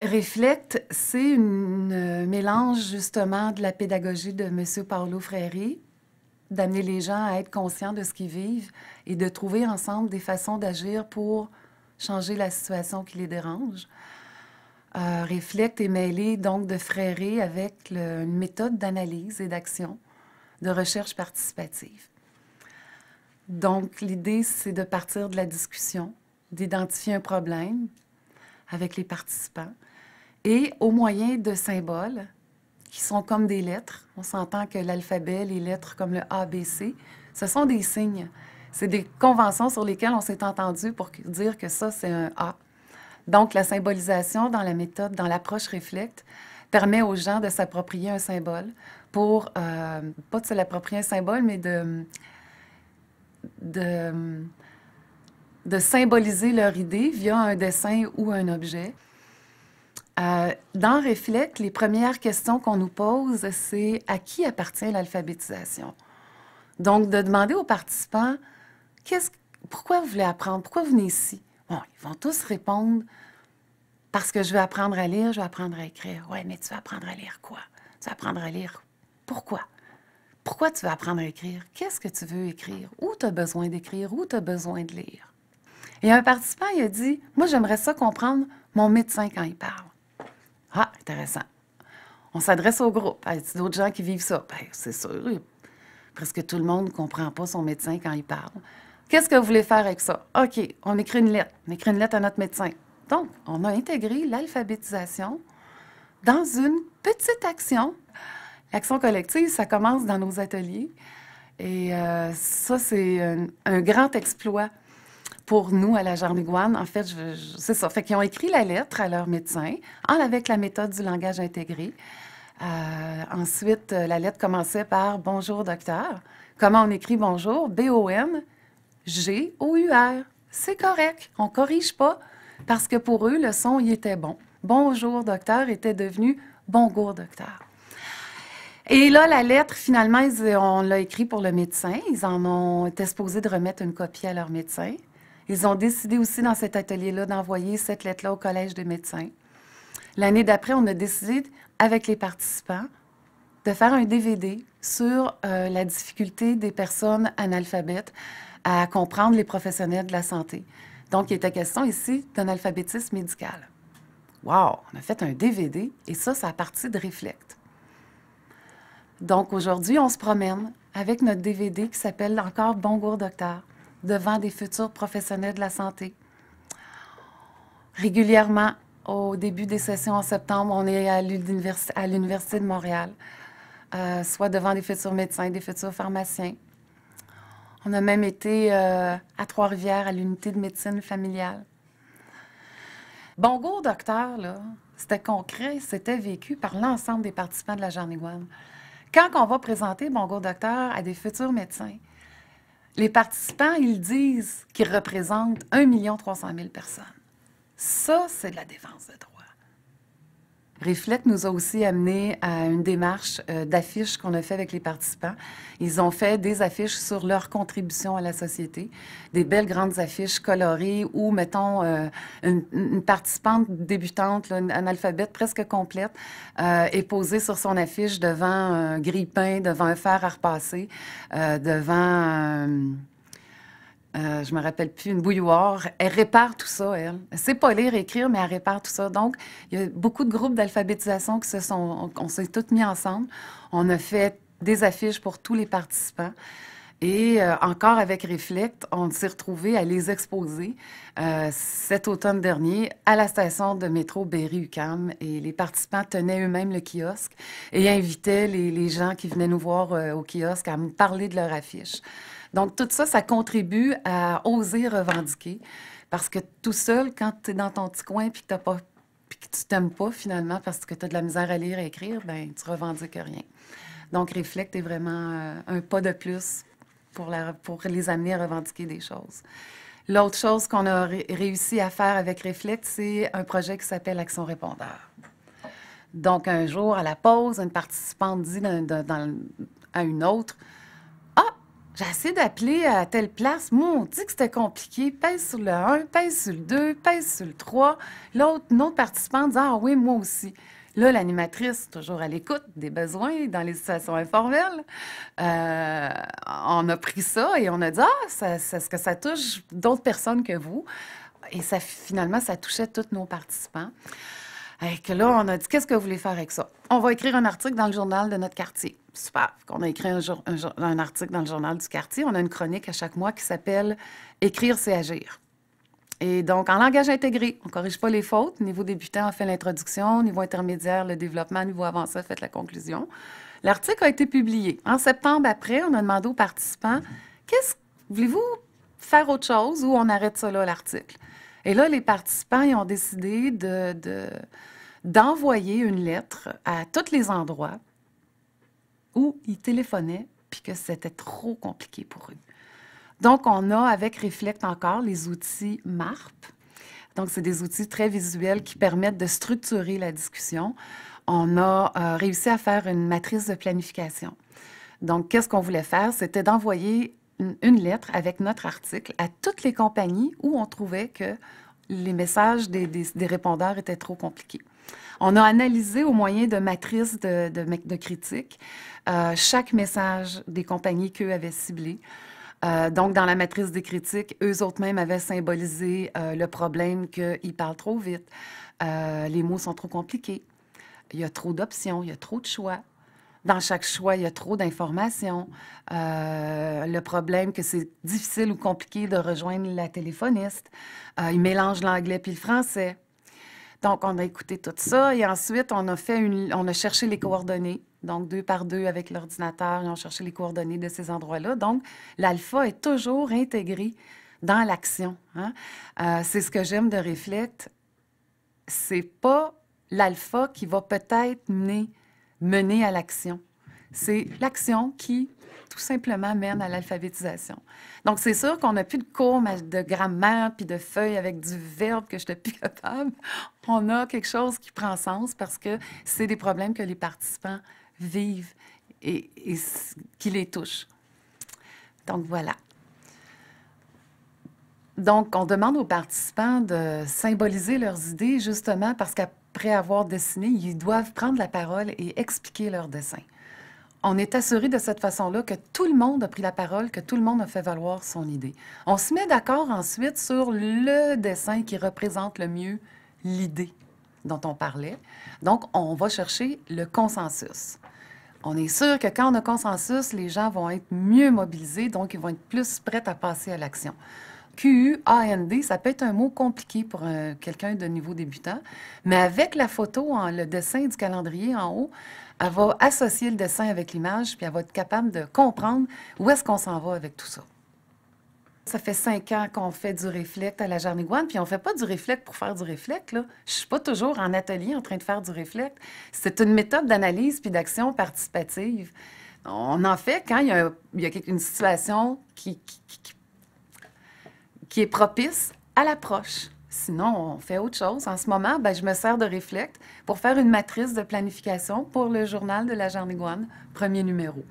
Réflecte, c'est un mélange justement de la pédagogie de M. Paulo Freire, d'amener les gens à être conscients de ce qu'ils vivent et de trouver ensemble des façons d'agir pour changer la situation qui les dérange. Réflecte est mêlé donc de Freire avec une méthode d'analyse et d'action, de recherche participative. Donc, l'idée, c'est de partir de la discussion, d'identifier un problème avec les participants et au moyen de symboles qui sont comme des lettres. On s'entend que l'alphabet, les lettres comme le A, B, C, ce sont des signes. C'est des conventions sur lesquelles on s'est entendu pour dire que ça, c'est un A. Donc, la symbolisation dans la méthode, dans l'approche Réflecte, permet aux gens de s'approprier un symbole pour, pas de se l'approprier un symbole, mais de symboliser leur idée via un dessin ou un objet. Dans Réflecte, les premières questions qu'on nous pose, c'est à qui appartient l'alphabétisation? Donc, de demander aux participants, pourquoi vous voulez apprendre? Pourquoi vous venez ici? Bon, ils vont tous répondre, parce que je veux apprendre à lire, je veux apprendre à écrire. Oui, mais tu veux apprendre à lire quoi? Tu veux apprendre à lire pourquoi? Pourquoi tu veux apprendre à écrire? Qu'est-ce que tu veux écrire? Où tu as besoin d'écrire? Où tu as besoin de lire? Et un participant, il a dit, moi, j'aimerais ça comprendre mon médecin quand il parle. Ah, intéressant. On s'adresse au groupe. Il y a d'autres gens qui vivent ça? Bien, c'est sûr, presque tout le monde ne comprend pas son médecin quand il parle. Qu'est-ce que vous voulez faire avec ça? OK, on écrit une lettre. On écrit une lettre à notre médecin. Donc, on a intégré l'alphabétisation dans une petite action. L'action collective, ça commence dans nos ateliers. Et ça, c'est un grand exploit pour nous à la Jarniguane. En fait, c'est ça. Fait qu'ils ont écrit la lettre à leur médecin avec la méthode du langage intégré. Ensuite, la lettre commençait par « Bonjour, docteur ». Comment on écrit « Bonjour » ? B-O-N-G-O-U-R. C'est correct. On ne corrige pas parce que pour eux, le son, il était bon. « Bonjour, docteur » était devenu « Bonjour, docteur ». Et là, la lettre, finalement, on l'a écrit pour le médecin. Ils en ont été supposés de remettre une copie à leur médecin. Ils ont décidé aussi dans cet atelier-là d'envoyer cette lettre-là au Collège des médecins. L'année d'après, on a décidé, avec les participants, de faire un DVD sur la difficulté des personnes analphabètes à comprendre les professionnels de la santé. Donc, il était question ici d'un alphabétisme médical. Wow! On a fait un DVD et ça a parti de Réflecte. Donc, aujourd'hui, on se promène avec notre DVD qui s'appelle encore « Bonjour, docteur » devant des futurs professionnels de la santé. Régulièrement, au début des sessions en septembre, on est à l'Université de Montréal, soit devant des futurs médecins, des futurs pharmaciens. On a même été à Trois-Rivières, à l'unité de médecine familiale. Bonjour, docteur, là, c'était concret, c'était vécu par l'ensemble des participants de la Jarniguane. Quand on va présenter Bonjour, docteur à des futurs médecins, les participants, ils disent qu'ils représentent 1 300 000 personnes. Ça, c'est de la défense de droit. Réflecte nous a aussi amené à une démarche d'affiches qu'on a fait avec les participants. Ils ont fait des affiches sur leur contribution à la société, des belles grandes affiches colorées où, mettons, une participante débutante, là, une analphabète presque complète, est posée sur son affiche devant un grille-pain, devant un fer à repasser, devant... je me rappelle plus, une bouilloire. Elle répare tout ça, elle. Elle sait pas lire, écrire, mais elle répare tout ça. Donc, il y a beaucoup de groupes d'alphabétisation on s'est tous mis ensemble. On a fait des affiches pour tous les participants. Et encore avec Réflecte, on s'est retrouvés à les exposer cet automne dernier à la station de métro Berry-UQAM. Et les participants tenaient eux-mêmes le kiosque et invitaient les gens qui venaient nous voir au kiosque à me parler de leur affiche. Donc, tout ça, ça contribue à oser revendiquer. Parce que tout seul, quand tu es dans ton petit coin puis que tu t'aimes pas, finalement, parce que tu as de la misère à lire et écrire, ben tu revendiques rien. Donc, Réflecte est vraiment un pas de plus pour les amener à revendiquer des choses. L'autre chose qu'on a réussi à faire avec Réflecte, c'est un projet qui s'appelle Action Répondeur. Donc, un jour, à la pause, une participante dit à une autre, « Ah, J'ai essayé d'appeler à telle place. Moi, on dit que c'était compliqué. Pèse sur le 1, pèse sur le 2, pèse sur le 3. Une autre participante dit: ah oui, moi aussi. Là, l'animatrice, toujours à l'écoute des besoins dans les situations informelles, on a pris ça et on a dit: ah, est-ce que ça touche d'autres personnes que vous? Et ça, finalement, ça touchait tous nos participants. Et que là, on a dit: qu'est-ce que vous voulez faire avec ça? On va écrire un article dans le journal de notre quartier. Super. On a écrit un article dans le journal du quartier. On a une chronique à chaque mois qui s'appelle Écrire, c'est agir. Et donc, en langage intégré, on ne corrige pas les fautes. Niveau débutant, on fait l'introduction. Niveau intermédiaire, le développement. Niveau avancé, on fait la conclusion. L'article a été publié. En septembre, après, on a demandé aux participants: voulez-vous faire autre chose ou on arrête ça là, l'article? Et là, les participants, ils ont décidé d'envoyer une lettre à tous les endroits où ils téléphonaient puis que c'était trop compliqué pour eux. Donc, on a avec Reflect encore les outils MARP. Donc, c'est des outils très visuels qui permettent de structurer la discussion. On a réussi à faire une matrice de planification. Donc, qu'est-ce qu'on voulait faire? C'était d'envoyer une lettre avec notre article à toutes les compagnies où on trouvait que les messages des répondeurs étaient trop compliqués. On a analysé au moyen de matrices de critiques chaque message des compagnies qu'eux avaient ciblé. Donc, dans la matrice des critiques, eux autres mêmes avaient symbolisé le problème qu'ils parlent trop vite, les mots sont trop compliqués, il y a trop d'options, il y a trop de choix. Dans chaque choix, il y a trop d'informations. Le problème que c'est difficile ou compliqué de rejoindre la téléphoniste. Ils mélangent l'anglais puis le français. Donc, on a écouté tout ça et ensuite, on a cherché les coordonnées. Donc, 2 par 2 avec l'ordinateur, ils ont cherché les coordonnées de ces endroits-là. Donc, l'alpha est toujours intégré dans l'action. Hein? C'est ce que j'aime de Reflect. C'est pas l'alpha qui va peut-être mener à l'action. C'est l'action qui, tout simplement, mène à l'alphabétisation. Donc, c'est sûr qu'on n'a plus de cours de grammaire puis de feuilles avec du verbe que je n'étais plus capable. On a quelque chose qui prend sens parce que c'est des problèmes que les participants vivent et qui les touchent. Donc, voilà. Donc, on demande aux participants de symboliser leurs idées justement parce qu'après avoir dessiné, ils doivent prendre la parole et expliquer leur dessin. On est assuré de cette façon-là que tout le monde a pris la parole, que tout le monde a fait valoir son idée. On se met d'accord ensuite sur le dessin qui représente le mieux l'idée dont on parlait. Donc, on va chercher le consensus. On est sûr que quand on a consensus, les gens vont être mieux mobilisés, donc ils vont être plus prêts à passer à l'action. QUAND, ça peut être un mot compliqué pour quelqu'un de niveau débutant, mais avec la photo, le dessin du calendrier en haut, elle va associer le dessin avec l'image, puis elle va être capable de comprendre où est-ce qu'on s'en va avec tout ça. Ça fait 5 ans qu'on fait du Reflect à la Jarniguane, puis on ne fait pas du Reflect pour faire du Reflect, là. Je ne suis pas toujours en atelier en train de faire du Reflect. C'est une méthode d'analyse puis d'action participative. On en fait quand il y a une situation qui est propice à l'approche. Sinon, on fait autre chose. En ce moment, je me sers de Reflect pour faire une matrice de planification pour le journal de la Jarniguane, premier numéro.